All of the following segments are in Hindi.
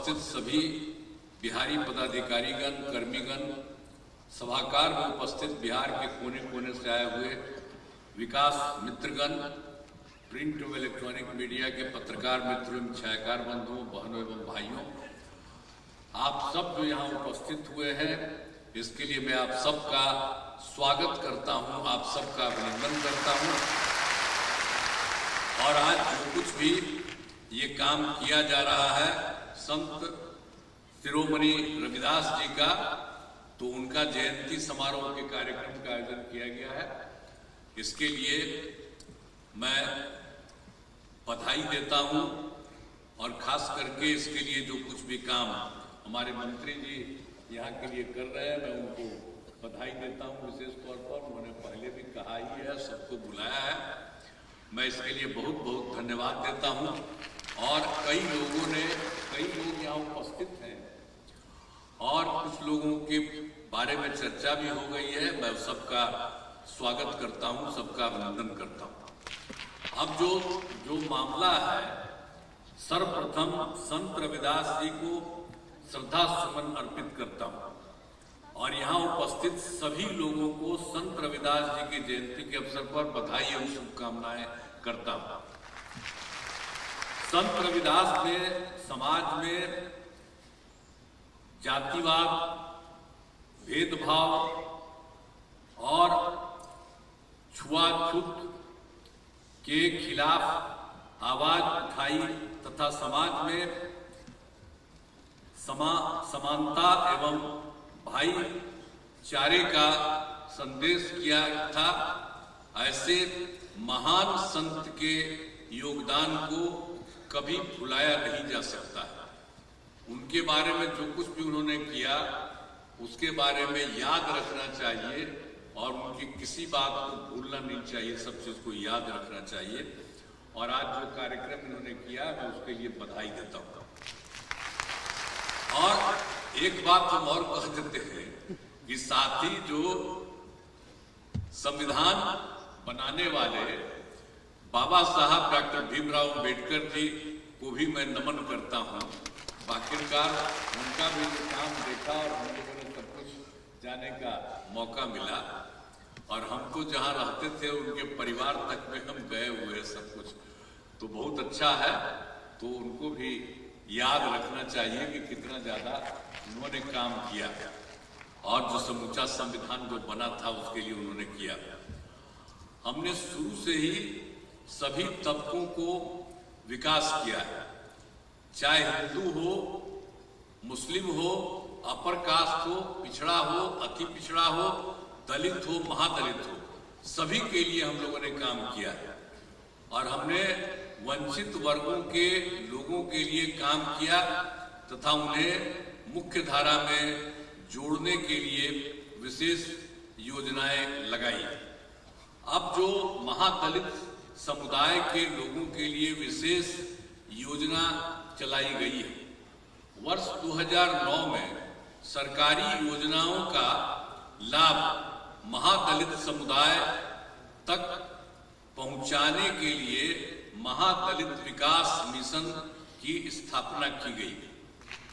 उपस्थित सभी बिहारी पदाधिकारीगण, कर्मीगण, सभागार में उपस्थित बिहार के कोने कोने से आए हुए विकास मित्रगण, प्रिंट एवं इलेक्ट्रॉनिक मीडिया के पत्रकार मित्रों एवं छायाकार बंधुओं, बहनों एवं भाइयों, आप सब जो यहाँ उपस्थित हुए हैं, इसके लिए मैं आप सबका स्वागत करता हूँ, आप सबका अभिनंदन करता हूँ। और आज जो कुछ भी ये काम किया जा रहा है संत शिरोमणि रविदास जी का, तो उनका जयंती समारोह के कार्यक्रम का आयोजन किया गया है। इसके लिए मैं बधाई देता हूं और खास करके इसके लिए जो कुछ भी काम हमारे मंत्री जी यहाँ के लिए कर रहे हैं, मैं उनको बधाई देता हूं विशेष तौर पर। उन्होंने पहले भी कहा ही है, सबको बुलाया है, मैं इसके लिए बहुत बहुत धन्यवाद देता हूं। और कई लोग यहाँ उपस्थित हैं और कुछ लोगों के बारे में चर्चा भी हो गई है। मैं सबका स्वागत करता हूं, सबका अभिनंदन करता हूं। अब जो मामला है, सर्वप्रथम संत रविदास जी को श्रद्धा सुमन अर्पित करता हूं और यहाँ उपस्थित सभी लोगों को संत रविदास जी की जयंती के अवसर पर बधाई एवं शुभकामनाएं करता हूं। संत रविदास ने समाज में जातिवाद, भेदभाव और छुआछूत के खिलाफ आवाज उठाई तथा समाज में समानता एवं भाईचारे का संदेश किया था। ऐसे महान संत के योगदान को कभी भुलाया नहीं जा सकता है। उनके बारे में जो कुछ भी उन्होंने किया, उसके बारे में याद रखना चाहिए और उनकी किसी बात को भूलना नहीं चाहिए, सब चीज को याद रखना चाहिए। और आज जो कार्यक्रम इन्होंने किया, मैं उसके लिए बधाई देता हूँ। और एक बात हम और कह देते हैं कि साथ ही जो संविधान बनाने वाले बाबा साहब डॉक्टर भीमराव अंबेडकर जी को भी मैं नमन करता हूं। आखिरकार उनका भी जो काम देखा और हम लोगों ने सब कुछ जाने का मौका मिला और हम तो जहां रहते थे उनके परिवार तक में हम गए हुए सब कुछ, तो बहुत अच्छा है। तो उनको भी याद रखना चाहिए कि कितना ज्यादा उन्होंने काम किया और जो समूचा संविधान जो बना था उसके लिए उन्होंने किया। हमने शुरू से ही सभी तबकों को विकास किया है, चाहे हिंदू हो, मुस्लिम हो, अपर कास्ट हो, पिछड़ा हो, अति पिछड़ा हो, दलित हो, महादलित हो, सभी के लिए हम लोगों ने काम किया है। और हमने वंचित वर्गों के लोगों के लिए काम किया तथा उन्हें मुख्य धारा में जोड़ने के लिए विशेष योजनाएं लगाई। अब जो महादलित समुदाय के लोगों के लिए विशेष योजना चलाई गई है, वर्ष 2009 में सरकारी योजनाओं का लाभ महादलित समुदाय तक पहुंचाने के लिए महादलित विकास मिशन की स्थापना की गई।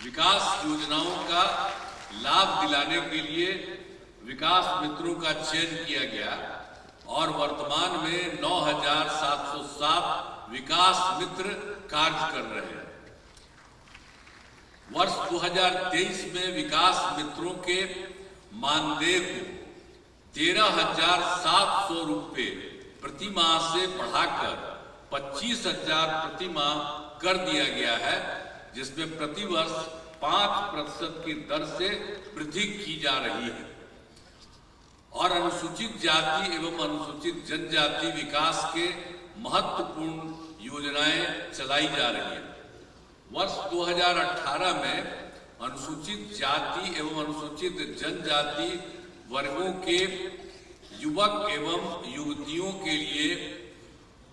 विकास योजनाओं का लाभ दिलाने के लिए विकास मित्रों का चयन किया गया और वर्तमान में 9,707 विकास मित्र कार्य कर रहे हैं। वर्ष 2023 में विकास मित्रों के मानदेय को 13,700 रुपये प्रति माह से बढ़ाकर 25,000 प्रति माह कर दिया गया है, जिसमें प्रतिवर्ष 5% की दर से वृद्धि की जा रही है। और अनुसूचित जाति एवं अनुसूचित जनजाति विकास के महत्वपूर्ण योजनाएं चलाई जा रही है। वर्ष 2018 में अनुसूचित जाति एवं अनुसूचित जनजाति वर्गों के युवक एवं युवतियों के लिए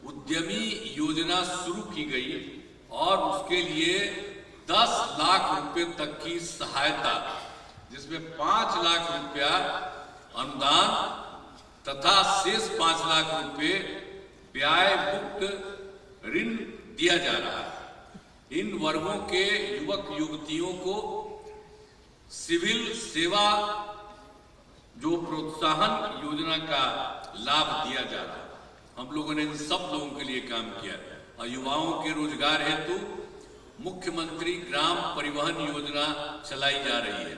उद्यमी योजना शुरू की गई और उसके लिए 10 लाख रुपए तक की सहायता, जिसमें 5 लाख रुपया अनुदान तथा शेष 5 लाख रुपए ब्याज मुक्त ऋण दिया जा रहा है। इन वर्गों के युवक युवतियों को सिविल सेवा जो प्रोत्साहन योजना का लाभ दिया जा रहा है। हम लोगों ने इन सब लोगों के लिए काम किया और युवाओं के रोजगार हेतु मुख्यमंत्री ग्राम परिवहन योजना चलाई जा रही है।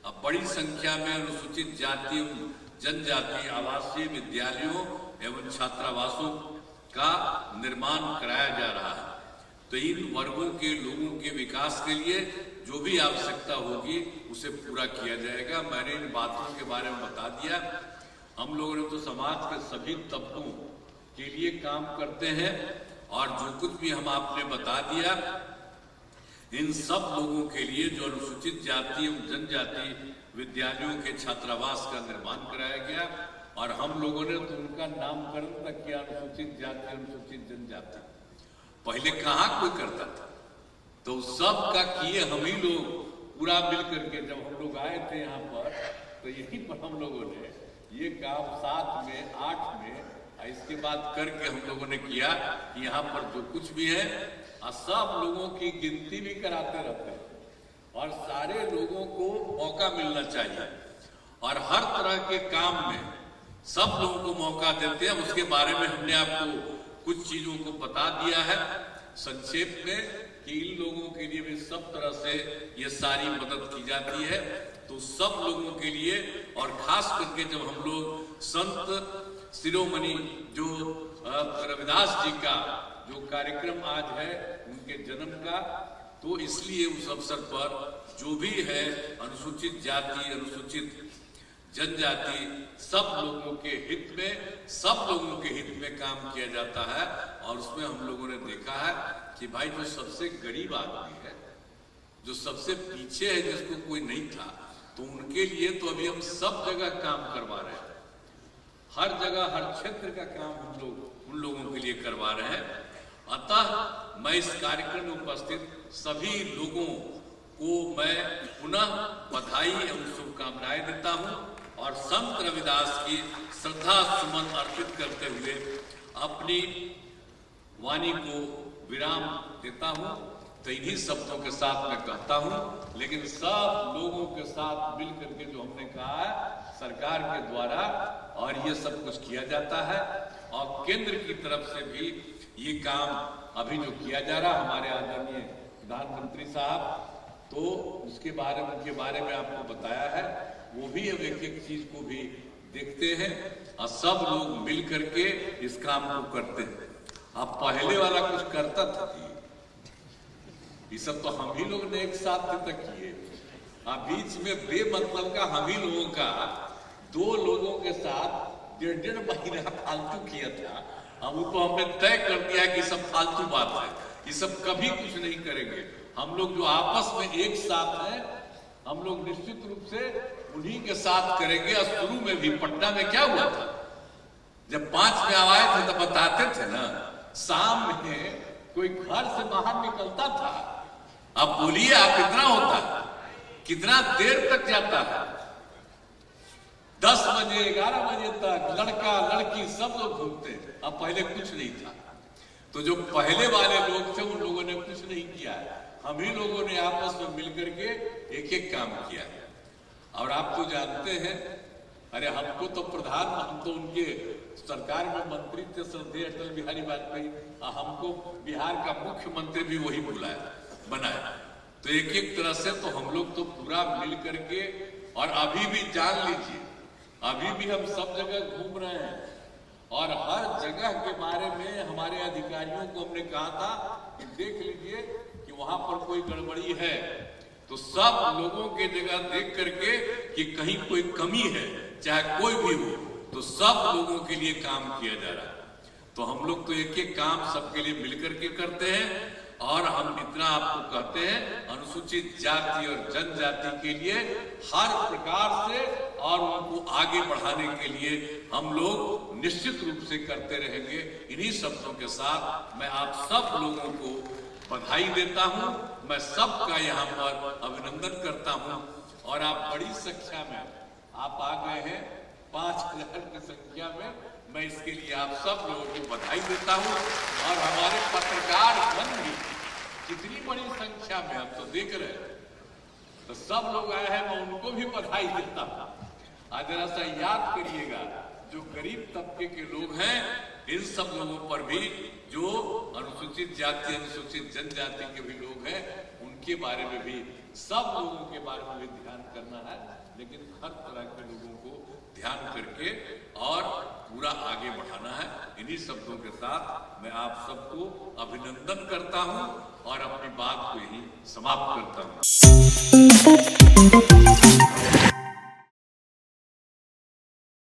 अब बड़ी संख्या में अनुसूचित जाति एवं जनजाति आवासीय विद्यालयों एवं छात्रावासों का निर्माण कराया जा रहा है। तो इन वर्गों के लोगों के विकास के लिए जो भी आवश्यकता होगी उसे पूरा किया जाएगा। मैंने इन बातों के बारे में बता दिया। हम लोगों ने तो समाज के सभी तबकों के लिए काम करते हैं और जो कुछ भी हम आपने बता दिया इन सब लोगों के लिए जो अनुसूचित जाति एवं जनजाति विद्यालयों के छात्रावास का निर्माण कराया गया और हम लोगों ने तो उनका नामकरण तक किया, अनुसूचित जाति अनुसूचित जनजाति। पहले कहाँ कोई करता था, तो सब का किए हम ही लोग पूरा मिल करके। जब हम लोग आए थे यहाँ पर तो यहीं पर हम लोगों ने ये काम 7 में 8 में इसके बाद करके हम लोगों ने किया कि यहाँ पर जो कुछ भी है सब लोगों की गिनती भी कराते रहते हैं और सारे लोगों को मौका मिलना चाहिए और हर तरह के काम में सब लोगों को मौका देते हैं। उसके बारे में हमने आपको कुछ चीजों को बता दिया है संक्षेप में कि इन लोगों के लिए भी सब तरह से ये सारी मदद की जाती है। तो सब लोगों के लिए और खास करके जब हम लोग संत शिरोमणि जो रविदास जी का जो कार्यक्रम आज है उनके जन्म का, तो इसलिए उस अवसर पर जो भी है अनुसूचित जाति अनुसूचित जनजाति सब लोगों के हित में सब लोगों के हित में काम किया जाता है। और उसमें हम लोगों ने देखा है कि भाई जो सबसे गरीब आदमी है, जो सबसे पीछे है, जिसको कोई नहीं था, तो उनके लिए तो अभी हम सब जगह काम करवा रहे हैं। हर जगह हर क्षेत्र का काम हम लोग उन लोगों के लिए करवा रहे हैं। अतः मैं इस कार्यक्रम में उपस्थित सभी लोगों को मैं पुनः बधाई एवं शुभकामनाएं देता हूं और संत रविदास की श्रद्धा सुमन अर्पित करते हुए अपनी वाणी को विराम देता हूं। तो इन्हीं शब्दों के साथ मैं कहता हूं, लेकिन सब लोगों के साथ मिलकर के जो हमने कहा है सरकार के द्वारा और ये सब कुछ किया जाता है और केंद्र की तरफ से भी ये काम अभी जो किया जा रहा हमारे आदरणीय प्रधानमंत्री साहब, तो उसके बारे में आपको बताया है। वो भी अब एक एक चीज को भी देखते हैं और सब लोग मिल करके इस काम को करते हैं। अब पहले वाला कुछ करता था, ये सब तो हम ही लोग ने एक साथ तक किए। अब बीच में बेमतलब का हम ही लोगों का 2 लोगों के साथ 1.5 महीना फालतू किया था। अब उनको हमने तय कर दिया कि सब फालतू बात है, ये सब कभी कुछ नहीं करेंगे। हम लोग जो आपस में एक साथ हैं, हम लोग निश्चित रूप से उन्हीं के साथ करेंगे। और शुरू में भी पटना में क्या हुआ था, जब 5 में आए थे तो बताते थे ना, शाम में कोई घर से बाहर निकलता था। अब बोलिए आप कितना होता है, कितना देर तक जाता है, 10 बजे 11 बजे तक लड़का लड़की सब लोग घूमते हैं। अब पहले कुछ नहीं था, तो जो पहले वाले लोग थे उन लोगों ने कुछ नहीं किया है। हम ही लोगों ने आपस में मिलकर के एक एक काम किया है। और आप तो जानते हैं, अरे हमको तो हम तो उनके सरकार में मंत्री थे श्रद्धेय अटल बिहारी वाजपेयी, हमको बिहार का मुख्यमंत्री भी वही बनाया। तो एक एक तरह से तो हम लोग तो पूरा मिल करके, और अभी भी जान लीजिए अभी भी हम सब जगह घूम रहे हैं और हर जगह के बारे में हमारे अधिकारियों को हमने कहा था कि देख लीजिए कि वहां पर कोई गड़बड़ी है, तो सब लोगों के जगह देख करके कि कहीं कोई कमी है, चाहे कोई भी हो, तो सब लोगों के लिए काम किया जा रहा है। तो हम लोग तो एक एक काम सबके लिए मिलकर के करते हैं। और हम इतना आपको कहते हैं, अनुसूचित जाति और जनजाति के लिए हर प्रकार से और उनको आगे बढ़ाने के लिए हम लोग निश्चित रूप से करते रहेंगे। इन्हीं शब्दों के साथ मैं आप सब लोगों को बधाई देता हूं। मैं सबका यहाँ पर अभिनंदन करता हूं और आप बड़ी संख्या में आप आ गए हैं, 5000 की संख्या में। मैं इसके लिए आप सब लोगों को बधाई देता हूं और हमारे पत्रकार बन भी कितनी बड़ी संख्या में हम तो देख रहे हैं, तो सब लोग आए हैं, मैं उनको भी बधाई देता हूं। आज जरा सा याद करिएगा, जो गरीब तबके के लोग हैं, इन सब लोगों पर भी, जो अनुसूचित जाति अनुसूचित जनजाति के भी लोग हैं, उनके बारे में भी, सब लोगों के बारे में भी ध्यान करना है। लेकिन हर तरह के लोगों को ध्यान करके और पूरा आगे बढ़ाना है। इन्हीं शब्दों के साथ मैं आप सबको अभिनंदन करता हूं और अपनी बात को यही समाप्त करता हूं।